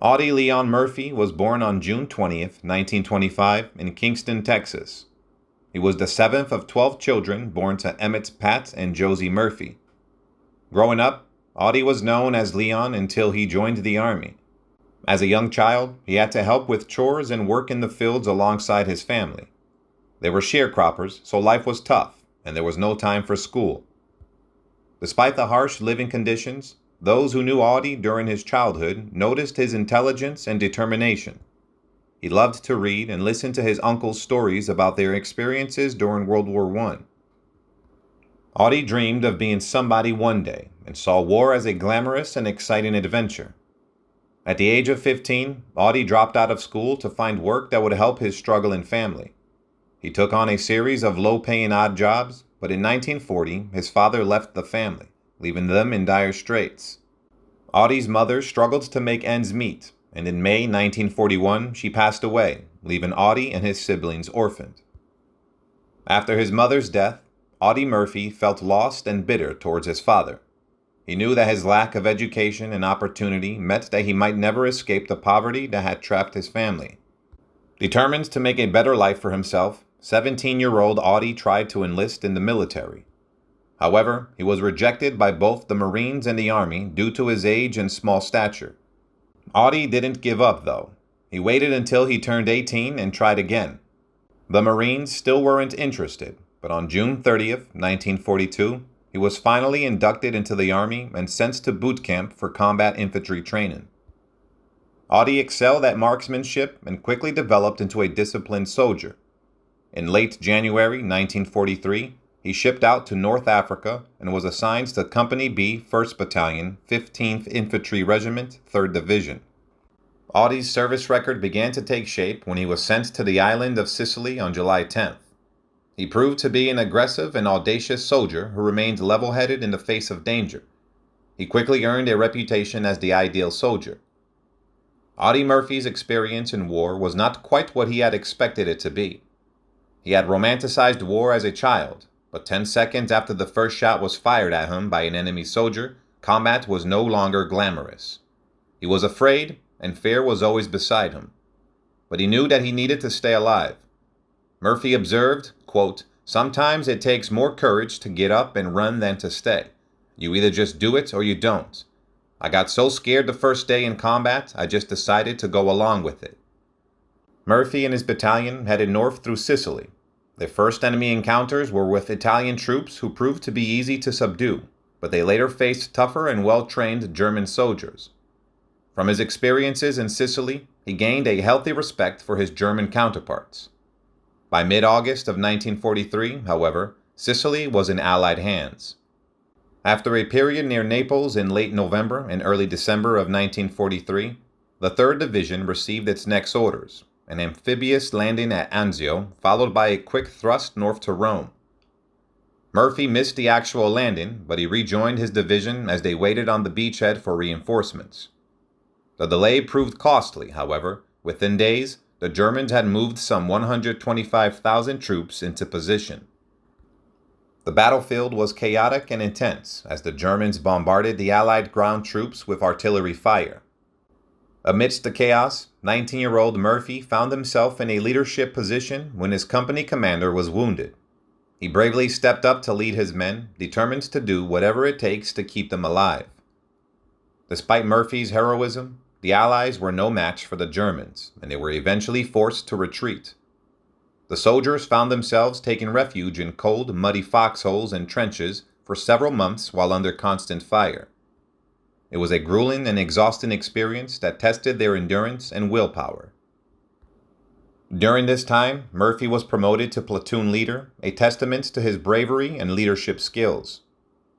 Audie Leon Murphy was born on June 20th, 1925, in Kingston, Texas. He was the seventh of 12 children born to Emmett Pat and Josie Murphy. Growing up, Audie was known as Leon until he joined the Army. As a young child, he had to help with chores and work in the fields alongside his family. They were sharecroppers, so life was tough, and there was no time for school. Despite the harsh living conditions, those who knew Audie during his childhood noticed his intelligence and determination. He loved to read and listen to his uncle's stories about their experiences during World War I. Audie dreamed of being somebody one day and saw war as a glamorous and exciting adventure. At the age of 15, Audie dropped out of school to find work that would help his struggling family. He took on a series of low-paying odd jobs, but in 1940, his father left the family, leaving them in dire straits. Audie's mother struggled to make ends meet, and in May 1941, she passed away, leaving Audie and his siblings orphaned. After his mother's death, Audie Murphy felt lost and bitter towards his father. He knew that his lack of education and opportunity meant that he might never escape the poverty that had trapped his family. Determined to make a better life for himself, 17-year-old Audie tried to enlist in the military. However, he was rejected by both the Marines and the Army due to his age and small stature. Audie didn't give up, though. He waited until he turned 18 and tried again. The Marines still weren't interested, but on June 30th, 1942, he was finally inducted into the Army and sent to boot camp for combat infantry training. Audie excelled at marksmanship and quickly developed into a disciplined soldier. In late January 1943, he shipped out to North Africa and was assigned to Company B, 1st Battalion, 15th Infantry Regiment, 3rd Division. Audie's service record began to take shape when he was sent to the island of Sicily on July 10th. He proved to be an aggressive and audacious soldier who remained level-headed in the face of danger. He quickly earned a reputation as the ideal soldier. Audie Murphy's experience in war was not quite what he had expected it to be. He had romanticized war as a child, but 10 seconds after the first shot was fired at him by an enemy soldier, combat was no longer glamorous. He was afraid, and fear was always beside him. But he knew that he needed to stay alive. Murphy observed, quote, "Sometimes it takes more courage to get up and run than to stay. You either just do it or you don't. I got so scared the first day in combat, I just decided to go along with it." Murphy and his battalion headed north through Sicily. Their first enemy encounters were with Italian troops who proved to be easy to subdue, but they later faced tougher and well-trained German soldiers. From his experiences in Sicily, he gained a healthy respect for his German counterparts. By mid-August of 1943, however, Sicily was in Allied hands. After a period near Naples in late November and early December of 1943, the 3rd Division received its next orders, an amphibious landing at Anzio, followed by a quick thrust north to Rome. Murphy missed the actual landing, but he rejoined his division as they waited on the beachhead for reinforcements. The delay proved costly, however. Within days, the Germans had moved some 125,000 troops into position. The battlefield was chaotic and intense as the Germans bombarded the Allied ground troops with artillery fire. Amidst the chaos, 19-year-old Murphy found himself in a leadership position when his company commander was wounded. He bravely stepped up to lead his men, determined to do whatever it takes to keep them alive. Despite Murphy's heroism, the Allies were no match for the Germans, and they were eventually forced to retreat. The soldiers found themselves taking refuge in cold, muddy foxholes and trenches for several months while under constant fire. It was a grueling and exhausting experience that tested their endurance and willpower. During this time, Murphy was promoted to platoon leader, a testament to his bravery and leadership skills.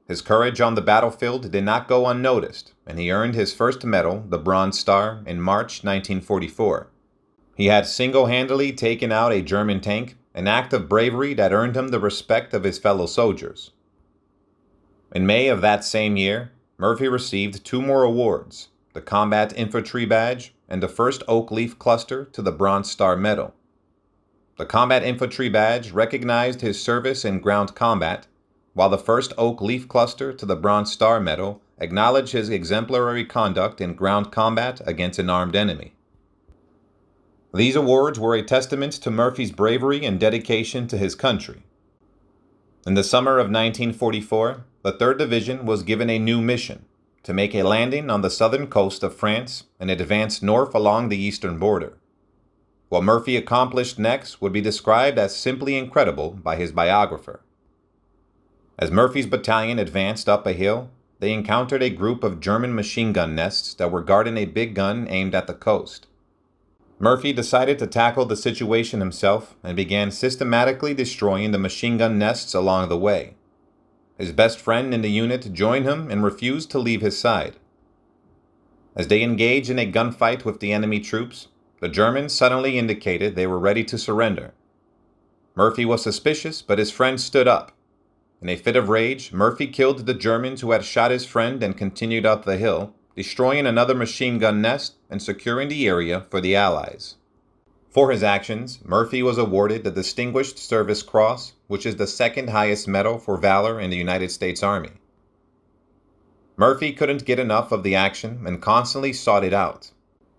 His courage on the battlefield did not go unnoticed, and he earned his first medal, the Bronze Star, in March 1944. He had single-handedly taken out a German tank, an act of bravery that earned him the respect of his fellow soldiers. In May of that same year, Murphy received 2 more awards, the Combat Infantry Badge and the first Oak Leaf Cluster to the Bronze Star Medal. The Combat Infantry Badge recognized his service in ground combat, while the first Oak Leaf Cluster to the Bronze Star Medal acknowledged his exemplary conduct in ground combat against an armed enemy. These awards were a testament to Murphy's bravery and dedication to his country. In the summer of 1944, the 3rd Division was given a new mission to make a landing on the southern coast of France and advance north along the eastern border. What Murphy accomplished next would be described as simply incredible by his biographer. As Murphy's battalion advanced up a hill, they encountered a group of German machine gun nests that were guarding a big gun aimed at the coast. Murphy decided to tackle the situation himself and began systematically destroying the machine gun nests along the way. His best friend in the unit joined him and refused to leave his side. As they engaged in a gunfight with the enemy troops, the Germans suddenly indicated they were ready to surrender. Murphy was suspicious, but his friend stood up. In a fit of rage, Murphy killed the Germans who had shot his friend and continued up the hill, destroying another machine gun nest and securing the area for the Allies. For his actions, Murphy was awarded the Distinguished Service Cross, which is the second highest medal for valor in the United States Army. Murphy couldn't get enough of the action and constantly sought it out.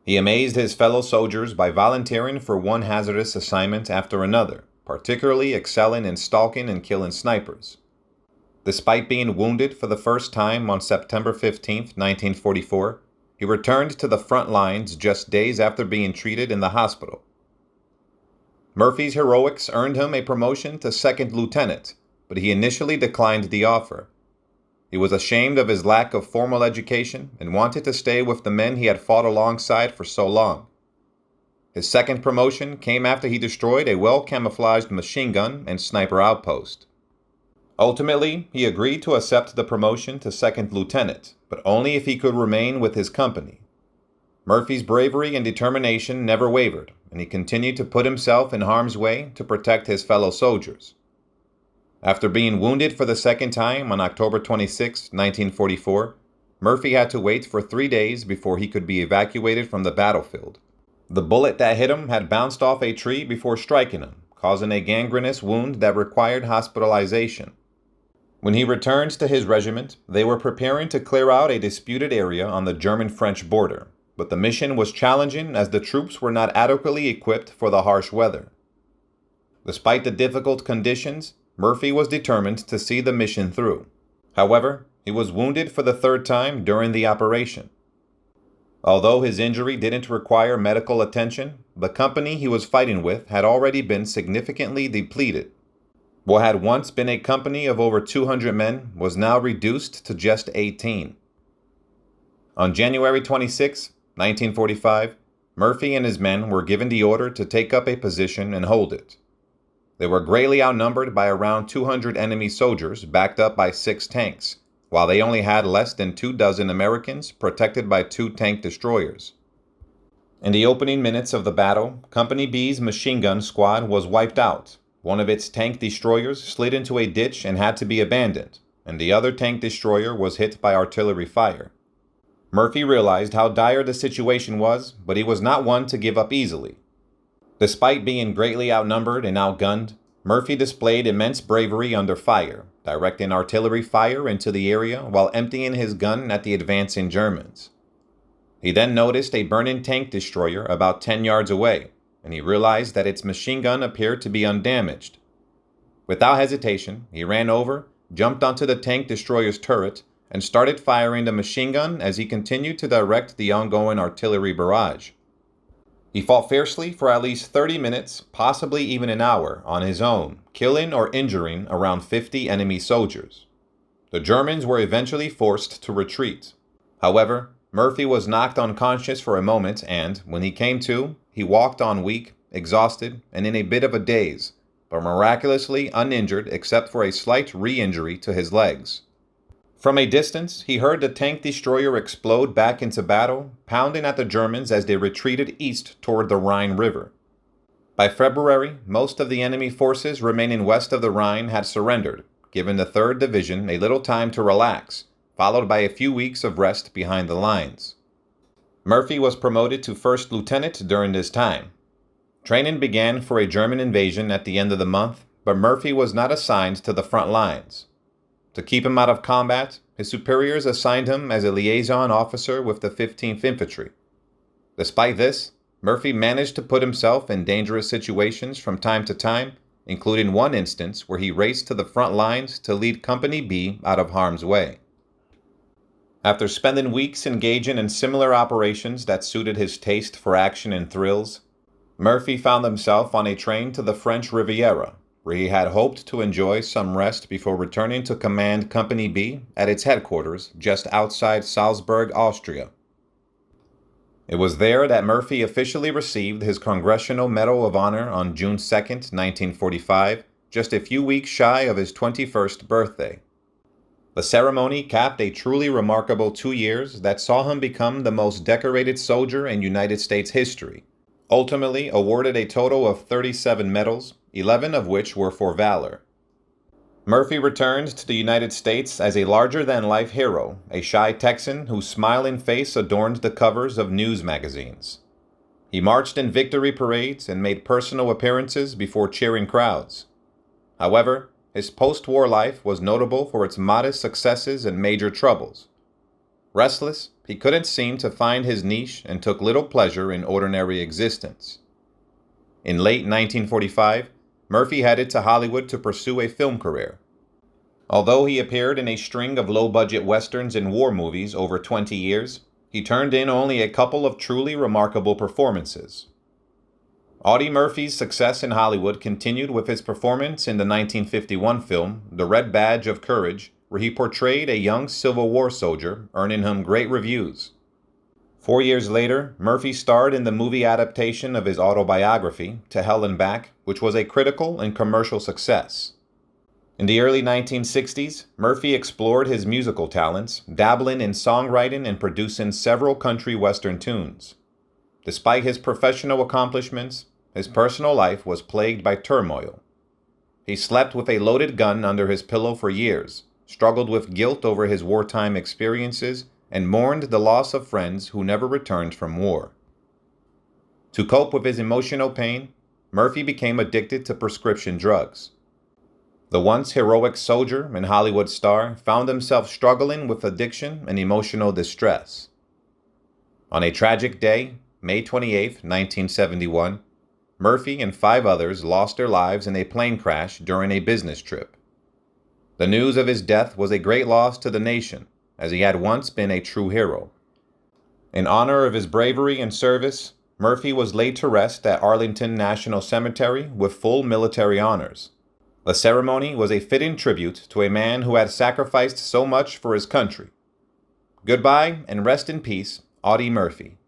He amazed his fellow soldiers by volunteering for one hazardous assignment after another, particularly excelling in stalking and killing snipers. Despite being wounded for the first time on September 15, 1944, he returned to the front lines just days after being treated in the hospital. Murphy's heroics earned him a promotion to second lieutenant, but he initially declined the offer. He was ashamed of his lack of formal education and wanted to stay with the men he had fought alongside for so long. His second promotion came after he destroyed a well-camouflaged machine gun and sniper outpost. Ultimately, he agreed to accept the promotion to second lieutenant, but only if he could remain with his company. Murphy's bravery and determination never wavered, and he continued to put himself in harm's way to protect his fellow soldiers. After being wounded for the second time on October 26, 1944, Murphy had to wait for 3 days before he could be evacuated from the battlefield. The bullet that hit him had bounced off a tree before striking him, causing a gangrenous wound that required hospitalization. When he returned to his regiment, they were preparing to clear out a disputed area on the German-French border, but the mission was challenging as the troops were not adequately equipped for the harsh weather. Despite the difficult conditions, Murphy was determined to see the mission through. However, he was wounded for the 3rd time during the operation. Although his injury didn't require medical attention, the company he was fighting with had already been significantly depleted. What had once been a company of over 200 men was now reduced to just 18. On January 26, 1945, Murphy and his men were given the order to take up a position and hold it. They were greatly outnumbered by around 200 enemy soldiers backed up by 6 tanks, while they only had less than 24 Americans protected by 2 tank destroyers. In the opening minutes of the battle, Company B's machine gun squad was wiped out. One of its tank destroyers slid into a ditch and had to be abandoned, and the other tank destroyer was hit by artillery fire. Murphy realized how dire the situation was, but he was not one to give up easily. Despite being greatly outnumbered and outgunned, Murphy displayed immense bravery under fire, directing artillery fire into the area while emptying his gun at the advancing Germans. He then noticed a burning tank destroyer about 10 yards away, and he realized that its machine gun appeared to be undamaged. Without hesitation, he ran over, jumped onto the tank destroyer's turret, and started firing the machine gun as he continued to direct the ongoing artillery barrage. He fought fiercely for at least 30 minutes, possibly even an hour, on his own, killing or injuring around 50 enemy soldiers. The Germans were eventually forced to retreat. However, Murphy was knocked unconscious for a moment and, when he came to, he walked on weak, exhausted, and in a bit of a daze, but miraculously uninjured except for a slight re-injury to his legs. From a distance, he heard the tank destroyer explode back into battle, pounding at the Germans as they retreated east toward the Rhine River. By February, most of the enemy forces remaining west of the Rhine had surrendered, giving the 3rd Division a little time to relax, followed by a few weeks of rest behind the lines. Murphy was promoted to 1st lieutenant during this time. Training began for a German invasion at the end of the month, but Murphy was not assigned to the front lines. To keep him out of combat, his superiors assigned him as a liaison officer with the 15th Infantry. Despite this, Murphy managed to put himself in dangerous situations from time to time, including one instance where he raced to the front lines to lead Company B out of harm's way. After spending weeks engaging in similar operations that suited his taste for action and thrills, Murphy found himself on a train to the French Riviera, where he had hoped to enjoy some rest before returning to command Company B at its headquarters just outside Salzburg, Austria. It was there that Murphy officially received his Congressional Medal of Honor on June 2, 1945, just a few weeks shy of his 21st birthday. The ceremony capped a truly remarkable 2 years that saw him become the most decorated soldier in United States history, ultimately awarded a total of 37 medals, 11 of which were for valor. Murphy returned to the United States as a larger-than-life hero, a shy Texan whose smiling face adorned the covers of news magazines. He marched in victory parades and made personal appearances before cheering crowds. However, his post-war life was notable for its modest successes and major troubles. Restless, he couldn't seem to find his niche and took little pleasure in ordinary existence. In late 1945, Murphy headed to Hollywood to pursue a film career. Although he appeared in a string of low-budget westerns and war movies over 20 years, he turned in only a couple of truly remarkable performances. Audie Murphy's success in Hollywood continued with his performance in the 1951 film The Red Badge of Courage, where he portrayed a young Civil War soldier, earning him great reviews. 4 years later, Murphy starred in the movie adaptation of his autobiography, To Hell and Back, which was a critical and commercial success. In the early 1960s, Murphy explored his musical talents, dabbling in songwriting and producing several country western tunes. Despite his professional accomplishments, his personal life was plagued by turmoil. He slept with a loaded gun under his pillow for years, struggled with guilt over his wartime experiences, and mourned the loss of friends who never returned from war. To cope with his emotional pain, Murphy became addicted to prescription drugs. The once heroic soldier and Hollywood star found himself struggling with addiction and emotional distress. On a tragic day, May 28, 1971, Murphy and 5 others lost their lives in a plane crash during a business trip. The news of his death was a great loss to the nation, as he had once been a true hero. In honor of his bravery and service, Murphy was laid to rest at Arlington National Cemetery with full military honors. The ceremony was a fitting tribute to a man who had sacrificed so much for his country. Goodbye and rest in peace, Audie Murphy.